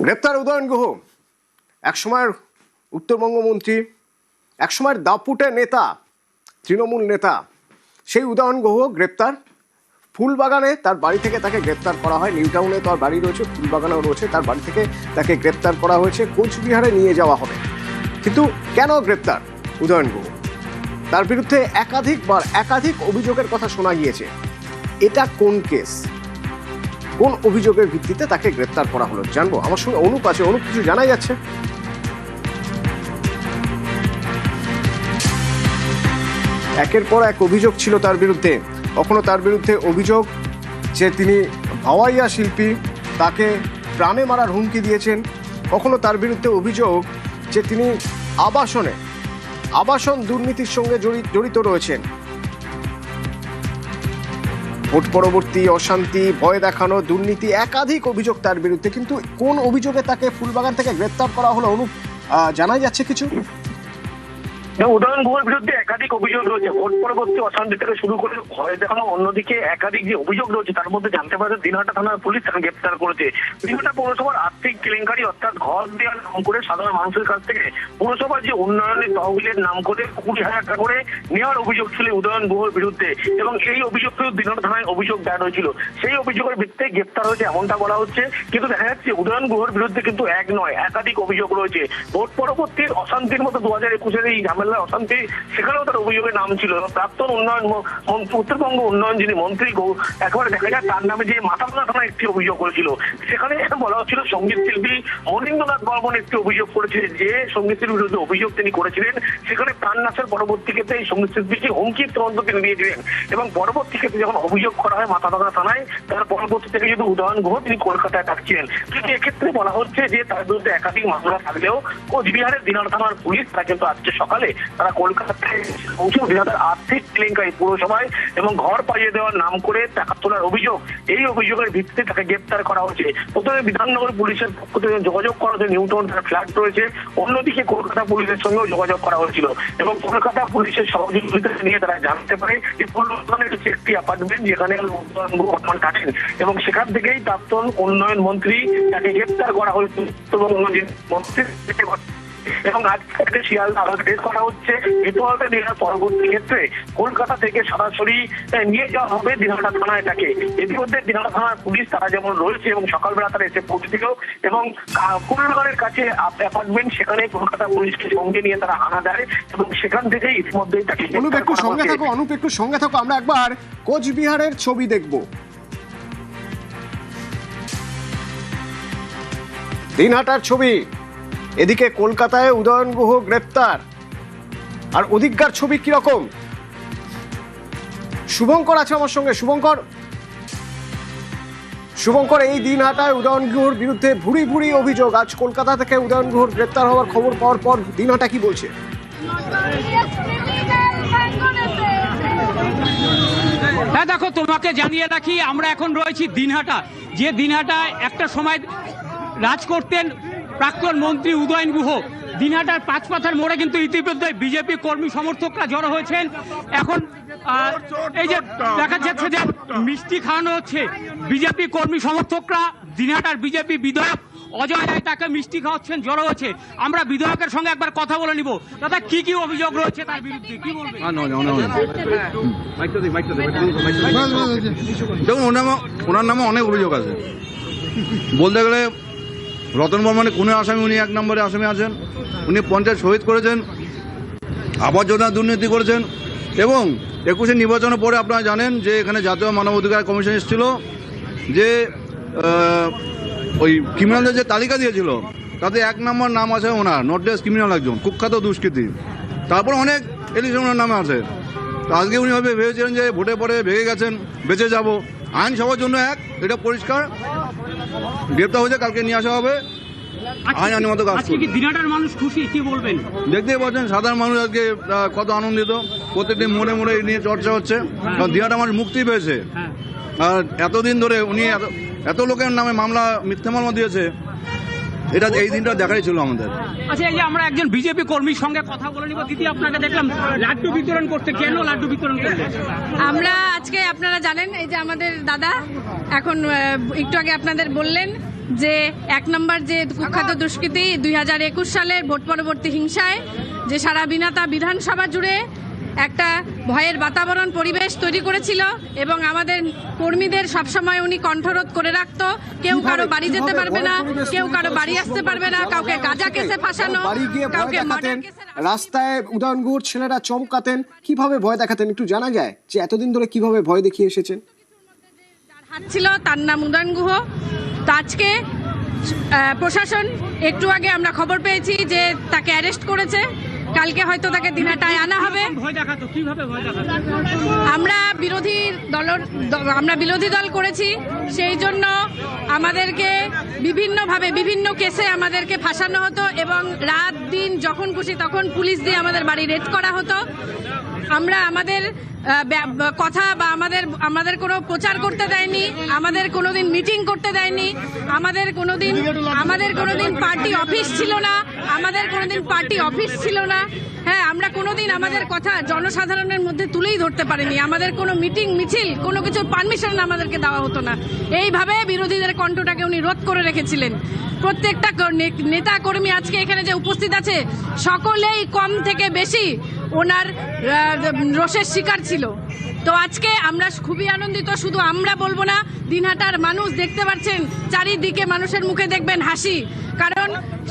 গ্রেপ্তার উদয়ন গুহ, একসময়ের উত্তরবঙ্গ মন্ত্রী, একসময়ের দাপুটে নেতা, তৃণমূল নেতা, সেই উদয়ন গুহ গ্রেপ্তার। ফুলবাগানে তার বাড়ি থেকে তাকে গ্রেপ্তার করা হয়। নিউ টাউনে তার বাড়ি রয়েছে, ফুলবাগানেও রয়েছে, তার বাড়ি থেকে তাকে গ্রেপ্তার করা হয়েছে, কোচবিহারে নিয়ে যাওয়া হবে। কিন্তু কেন গ্রেপ্তার উদয়ন গুহ? তার বিরুদ্ধে একাধিক অভিযোগের কথা শোনা গিয়েছে। এটা কোন কেস, কোন অভিযোগের ভিত্তিতে তাকে গ্রেপ্তার করা হলো জানবো। আমার সঙ্গে অনুপ আছে। অনুপ, কিছু জানা যাচ্ছে? একের পর এক অভিযোগ ছিল তার বিরুদ্ধে। কখনো তার বিরুদ্ধে অভিযোগ যে তিনি ভাওয়াইয়া শিল্পী, তাকে প্রাণে মারার হুমকি দিয়েছেন। কখনো তার বিরুদ্ধে অভিযোগ যে তিনি আবাসন দুর্নীতির সঙ্গে জড়িত রয়েছেন। ভোট পরবর্তী অশান্তি, ভয় দেখানো, দুর্নীতি, একাধিক অভিযোগ তার বিরুদ্ধে। কিন্তু কোন অভিযোগে তাকে ফুলবাগান থেকে গ্রেপ্তার করা হলো অনুপ, জানা যাচ্ছে কিছু? উদয়ন গুহের বিরুদ্ধে একাধিক অভিযোগ রয়েছে। ভোট পরবর্তী অশান্তি থেকে শুরু করে ভয় দেখানো, অন্যদিকে একাধিক যে অভিযোগ রয়েছে তার মধ্যে জানতে পারে দিনহাটা থানার পুলিশ তাকে গ্রেপ্তার করেছে। দিনহাটা পৌরসভার আর্থিক কেলেঙ্কারি, অর্থাৎ ঘর দেওয়ার নাম করে সাধারণ মানুষের কাছ থেকে পৌরসভার যে উন্নয়নের তহবিলের নাম করে 20,000 টাকা করে নেওয়ার অভিযোগ ছিল উদয়ন গুহের বিরুদ্ধে, এবং এই অভিযোগ দিনহাটা থানায় অভিযোগ দায়ের হয়েছিল। সেই অভিযোগের ভিত্তিতে গ্রেপ্তার হয়েছে এমনটা বলা হচ্ছে। কিন্তু দেখা যাচ্ছে উদয়ন গুহের বিরুদ্ধে কিন্তু এক নয়, একাধিক অভিযোগ রয়েছে। ভোট পরবর্তী অশান্তির মতো 2021-এর এই ঝামেলা অশান্তি, সেখানেও তার অভিযোগের নাম ছিল। প্রাক্তন উন্নয়ন উত্তরবঙ্গ উন্নয়ন যিনি মন্ত্রী, একেবারে দেখা যায় তার নামে যে মাথাভাঙা থানায় একটি অভিযোগ করেছিল। সেখানে বলা হচ্ছিল সঙ্গীত শিল্পী মনীন্দ্রনাথ বর্মন একটি অভিযোগ করেছিলেন, যে সঙ্গীত শিল্পীর বিরুদ্ধে অভিযোগ তিনি করেছিলেন। সেখানে প্রাণ নাশের পরবর্তী ক্ষেত্রে এই সঙ্গীত শিল্পীকে হুমকির তদন্ত তিনি দিয়েছিলেন, এবং পরবর্তী ক্ষেত্রে যখন অভিযোগ করা হয় মাথাভাঙা থানায়, তার পরবর্তী থেকে যদি উদয়ন গুহ তিনি কলকাতায় থাকছিলেন। কিন্তু এক্ষেত্রে বলা হচ্ছে যে তার বিরুদ্ধে একাধিক মামলা থাকলেও কোচবিহারের দিনহাটা থানার পুলিশ তারা কিন্তু আজকে সকালে তারা কলকাতায় পৌঁছে দিনহাটার আর্থিক কেলেঙ্কারি পুরসভায় এবং ঘর পাইয়ে দেওয়ার নাম করে টাকা তোলার অভিযোগ, এই অভিযোগের ভিত্তিতে তাকে গ্রেপ্তার করা হয়েছে। প্রথমে বিধাননগর পুলিশের পক্ষ থেকে যোগাযোগ করা হয়েছে, নিউ টাউন তার ফ্ল্যাট রয়েছে। অন্যদিকে কলকাতা পুলিশের সঙ্গেও যোগাযোগ করা হয়েছিল, এবং কলকাতা পুলিশের সহযোগিতা নিয়ে তারা জানতে পারে যে ফুলবাগানের একটি অ্যাপার্টমেন্ট যেখানে বর্তমান থাকেন, এবং সেখান থেকেই প্রাক্তন উন্নয়ন মন্ত্রী তাকে গ্রেপ্তার করা হয়েছিল মন্ত্রী, এবং আজকে শিয়ালদা আদালতে করা হচ্ছে। এরপরে দিনহাটা পরবর্তী ক্ষেত্রে কলকাতা থেকে সরাসরি নিয়ে যাওয়া হবে দিনহাটা থানায় তাকে। ইতিমধ্যে দিনহাটা থানার পুলিশ তারা যেমন রয়েছে এবং সকালবেলা তারা এসে পৌঁছেছিল, এবং ফুলবাগানের কাছে অ্যাপার্টমেন্ট, সেখানে কলকাতা পুলিশকে সঙ্গে নিয়ে তারা হানা দেয়, এবং সেখান থেকে ইতিমধ্যেই তাকে। অনুপ, একটু সঙ্গে থাকো, আমরা একবার কোচবিহারের ছবি দেখব। দিনহাটার ছবি, এদিকে কলকাতায় উদয়ন গুহ গ্রেপ্তার, আর ওদিককার ছবি কিরকম? শুভঙ্কর আছে আমার সঙ্গে। শুভঙ্কর, এই দিনহাটায় উদয়ন গুহর বিরুদ্ধে ভুরি অভিযোগ। আজ কলকাতা থেকে উদয়ন গুহর গ্রেপ্তার হওয়ার খবর পাওয়ার পর দিনহাটা কি বলছে? হ্যাঁ দেখো, তোমাকে জানিয়ে রাখি আমরা এখন রয়েছি দিনহাটা, যে দিনহাটায় একটা সময় রাজ করতেন প্রাক্তন মন্ত্রী উদয়ন গুহ। দিনহাটার পাঁচপাথার মোড়ে কিন্তু ইতিমধ্যে বিজেপি কর্মী সমর্থকরা জড়ো হয়েছেন। এখন এই যে দেখা যাচ্ছে যে মিষ্টি খাওয়ানো হচ্ছে, বিজেপি কর্মী সমর্থকরা দিনহাটার বিজেপি বিধায়ক অজয় রায় তাকে মিষ্টি খাওয়াচ্ছেন, জড়ো হয়েছে। আমরা বিধায়কের সঙ্গে একবার কথা বলে নিব। দাদা, কি অভিযোগ রয়েছে তার বিরুদ্ধে, কি বলবেন? দেখুন, ওনার নামে অনেক অভিযোগ আছে। বলতে গেলে রতন বর্মনের খুনের আসামি, উনি 1 নম্বরে আসামি আছেন। উনি পঞ্চায়েত শহীদ করেছেন, আবাস যোজনা দুর্নীতি করেছেন, এবং 21 নির্বাচনের পরে আপনারা জানেন যে এখানে জাতীয় মানবাধিকার কমিশন এসেছিল, যে ওই ক্রিমিনালদের যে তালিকা দিয়েছিল তাতে 1 নম্বর নাম আছে ওনার, নোটলেস ক্রিমিনাল, একজন কুখ্যাত দুষ্কৃতী। তারপর অনেক এলিগেশন ওনার নামে আছে। তো আজকে উনি ভেবেছিলেন যে ভোটে পরে ভেঙে গেছেন, বেঁচে যাব, আইন সবার জন্য এক, এটা পরিষ্কার। গ্রেপ্তার হয়েছে, কালকে নিয়ে আসা হবে। দিনহাটার মানুষ খুশি, কি বলবেন? দেখতেই পাচ্ছেন সাধারণ মানুষ আজকে কত আনন্দিত। প্রত্যেকদিন মোড়ে এই নিয়ে চর্চা হচ্ছে, কারণ দিনহাটা মানুষ মুক্তি পেয়েছে। আর এতদিন ধরে উনি এত লোকের নামে মামলা, মিথ্যা মামলা দিয়েছে, এটা এই দিনটা দেখাই ছিল আমাদের। আচ্ছা, এই যে আমরা একজন বিজেপি কর্মীর সঙ্গে কথা বলে নিব। দিদি, আপনাকে দেখলাম লাড্ডু বিতরণ করতে, কেন লাড্ডু বিতরণ করতে? আমরা আজকে, আপনারা জানেন, এই যে আমাদের দাদা এখন একটু আগে আপনাদের বললেন যে 1 নম্বর যে কুখ্যাত দুষ্কৃতী 2021 সালের ভোট পরবর্তী হিংসায় যে সারা বিধানসভা জুড়ে একটা ভয়ের বাতাবরণ পরিবেশ তৈরি করেছিল এবং আমাদের কর্মীদের সবসময় উনি কণ্ঠরোধ করে রাখতো। কেউ কারো বাড়ি যেতে পারবে না, কেউ কারো বাড়ি আসতে পারবে না, কাউকে গাঁজা কেসে ফাঁসানো, বাড়ি গিয়ে ভয় কাউকে দেখাতেন, মার্ডার রাস্তায় উদয়ন গুহর ছেলেরা চমকাতেন, কিভাবে ভয় দেখাতেন একটু জানা যায় যে এতদিন ধরে কিভাবে ভয় দেখিয়ে এসেছেন? হাত ছিল তার নাম উদয়ন গুহ। তো আজকে প্রশাসন একটু আগে আমরা খবর পেয়েছি যে তাকে অ্যারেস্ট করেছে, কালকে হয়তো তাকে দিনহাটায় আনা হবে। ভয় দেখাতো, কিভাবে ভয় দেখাতো? আমরা বিরোধী দল করেছি, সেই জন্য আমাদেরকে বিভিন্নভাবে বিভিন্ন কেসে আমাদেরকে ফাঁসানো হতো এবং রাত দিন যখন খুশি তখন পুলিশ দিয়ে আমাদের বাড়ি রেড করা হতো। আমরা আমাদের কথা বা আমাদের কোনো প্রচার করতে দেয়নি, আমাদের কোনোদিন মিটিং করতে দেয়নি, আমাদের কোনোদিন পার্টি অফিস ছিল না, হ্যাঁ আমরা কোনোদিন আমাদের কথা জনসাধারণের মধ্যে তুলেই ধরতে পারিনি। আমাদের কোনো মিটিং মিছিল কোনো কিছুর পারমিশন আমাদেরকে দেওয়া হতো না। এইভাবে বিরোধীদের কণ্ঠটাকে উনি রোধ করে রেখেছিলেন। প্রত্যেকটা নেতা কর্মী আজকে এখানে যে উপস্থিত আছে সকলেই কম থেকে বেশি ওনার রোষের শিকার ছিল। তো আজকে আমরা খুবই আনন্দিত, শুধু আমরা বলবো না, দিনহাটার মানুষ দেখতে পাচ্ছেন চারিদিকে মানুষের মুখে দেখবেন হাসি, কারণ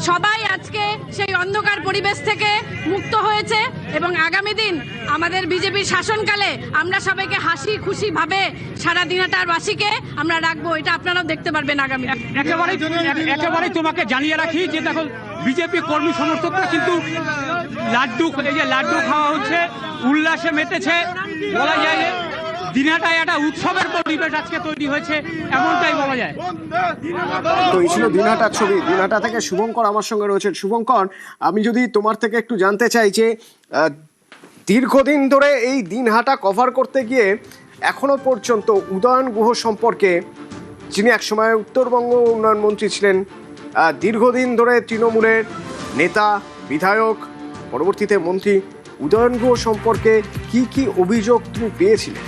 সবাই আজকে সেই অন্ধকার পরিবেশ থেকে মুক্ত হয়েছে এবং আগামী দিন আমাদের বিজেপির শাসনকালে আমরা সবাইকে হাসি খুশি ভাবে সারা দিনহাটার বাসীকে আমরা রাখবো, এটা আপনারাও দেখতে পারবেন আগামী দিন। একেবারেই তোমাকে জানিয়ে রাখি যে দেখো বিজেপি কর্মী সমর্থকরা কিন্তু লাড্ডু খাওয়া হচ্ছে, উল্লাসে মেতেছে, বলা যায় যে দিনহাটায় একটা উৎসবের পরিবেশ আজকে তৈরি হয়েছে, এমনটাই বলা যায়। তো এই ছিল দিনহাটার ছবি। দিনহাটা থেকে শুভঙ্কর আমার সঙ্গে রয়েছে। শুভঙ্কর, আমি যদি তোমার থেকে একটু জানতে চাই যে দীর্ঘদিন ধরে এই দিনহাটা কভার করতে গিয়ে এখনো পর্যন্ত উদয়ন গুহ সম্পর্কে, যিনি একসময় উত্তরবঙ্গ উন্নয়ন মন্ত্রী ছিলেন, দীর্ঘদিন ধরে তৃণমূলের নেতা, বিধায়ক, পরবর্তীতে মন্ত্রী, উদয়ন গুহ সম্পর্কে কি কি অভিযোগ তুমি পেয়েছিলে?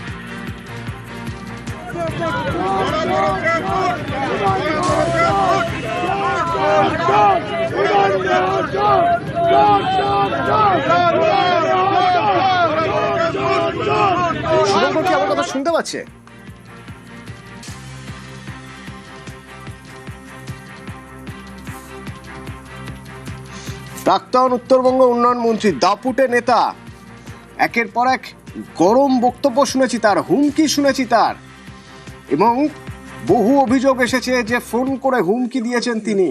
শুভঙ্কর কি আমার কথা শুনতে পাচ্ছে? প্রাক্তন উত্তরবঙ্গ উন্নয়ন মন্ত্রী, দাপুটে নেতা, একের পর এক গরম বক্তব্য শুনেছি তার, হুমকি শুনেছি তার, এবং বহু অভিযোগ এসেছে যে ফোন করে হুমকি দিয়েছেন তিনি।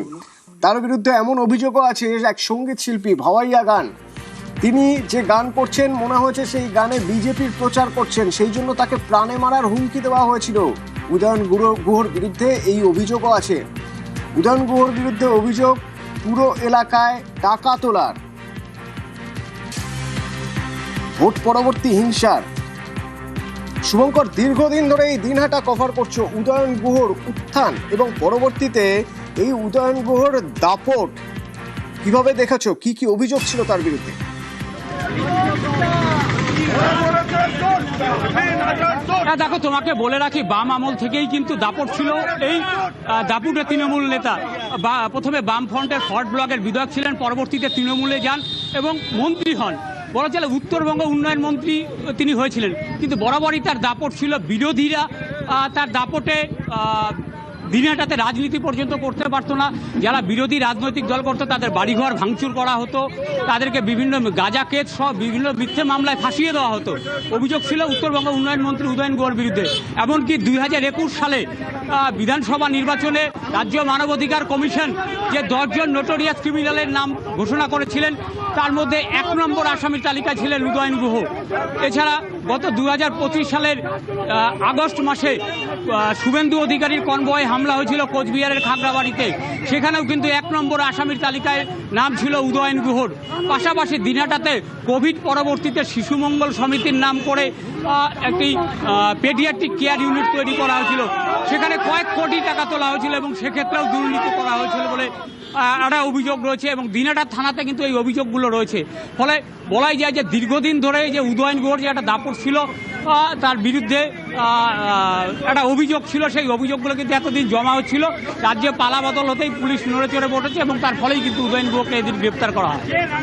তার বিরুদ্ধে এমন অভিযোগও আছে এক সঙ্গীত শিল্পী, ভাওয়াইয়া গান, তিনি যে গান করছেন মনে হয়েছে সেই গানে বিজেপির প্রচার করছেন, সেই জন্য তাকে প্রাণে মারার হুমকি দেওয়া হয়েছিল। উদয়ন গুহর বিরুদ্ধে এই অভিযোগও আছে। উদয়ন গুহর বিরুদ্ধে অভিযোগ পুরো এলাকায় টাকা তোলার, ভোট পরবর্তী হিংসার। শুভঙ্কর, দীর্ঘদিন ধরে এই দিনহাটা কভার করছো, উদয়ন গুহর উত্থান এবং পরবর্তীতে এই উদয়ন গুহর দাপট কিভাবে দেখেছো? কি কি অভিযোগ ছিল তার বিরুদ্ধে? দেখো তোমাকে বলে রাখি, বাম আমল থেকেই কিন্তু দাপট ছিল। এই দাপুটে তৃণমূল নেতা প্রথমে বামফ্রন্টের ফর্ট ব্লকের বিধায়ক ছিলেন, পরবর্তীতে তৃণমূলে যান এবং মন্ত্রী হন। বলা চলে উত্তরবঙ্গ উন্নয়ন মন্ত্রী তিনি হয়েছিলেন, কিন্তু বরাবরই তার দাপট ছিল। বিরোধীরা তার দাপটে দিনহাটাতে রাজনীতি পর্যন্ত করতে পারতো না। যারা বিরোধী রাজনৈতিক দল করতো তাদের বাড়িঘর ভাঙচুর করা হতো, তাদেরকে বিভিন্ন গাঁজা কেস সহ বিভিন্ন মিথ্যে মামলায় ফাঁসিয়ে দেওয়া হতো। অভিযোগ ছিল উত্তরবঙ্গ উন্নয়ন মন্ত্রী উদয়ন গুহর বিরুদ্ধে। এমনকি 2021 সালে বিধানসভা নির্বাচনে রাজ্য মানবাধিকার কমিশন যে 10 জন নোটোরিয়াস ক্রিমিনালের নাম ঘোষণা করেছিলেন, তার মধ্যে 1 নম্বর আসামির তালিকায় ছিলেন উদয়ন গুহ। এছাড়া গত 2025 সালের আগস্ট মাসে শুভেন্দু অধিকারীর কনভয়ে হামলা হয়েছিল কোচবিহারের খাগড়াবাড়িতে, সেখানেও কিন্তু 1 নম্বর আসামির তালিকায় নাম ছিল উদয়ন গুহর। পাশাপাশি দিনহাটাতে কোভিড পরবর্তীতে শিশু মঙ্গল সমিতির নাম করে একটি পেডিয়াট্রিক কেয়ার ইউনিট তৈরি করা হয়েছিল, সেখানে কয়েক কোটি টাকা তোলা হয়েছিল এবং সেক্ষেত্রেও দুর্নীতি করা হয়েছিল বলে একটা অভিযোগ রয়েছে এবং দিনহাটা থানাতে কিন্তু এই অভিযোগগুলো রয়েছে। ফলে বলাই যায় যে দীর্ঘদিন ধরে যে উদয়ন গুহর যে একটা দাপট ছিল তার বিরুদ্ধে একটা অভিযোগ ছিল, সেই অভিযোগগুলো কিন্তু এতদিন জমা হচ্ছিল। রাজ্যে পালা বদল হতেই পুলিশ নড়ে চড়ে বসেছে এবং তার ফলেই কিন্তু উদয়ন গুহকে এদিন গ্রেপ্তার করা হয়।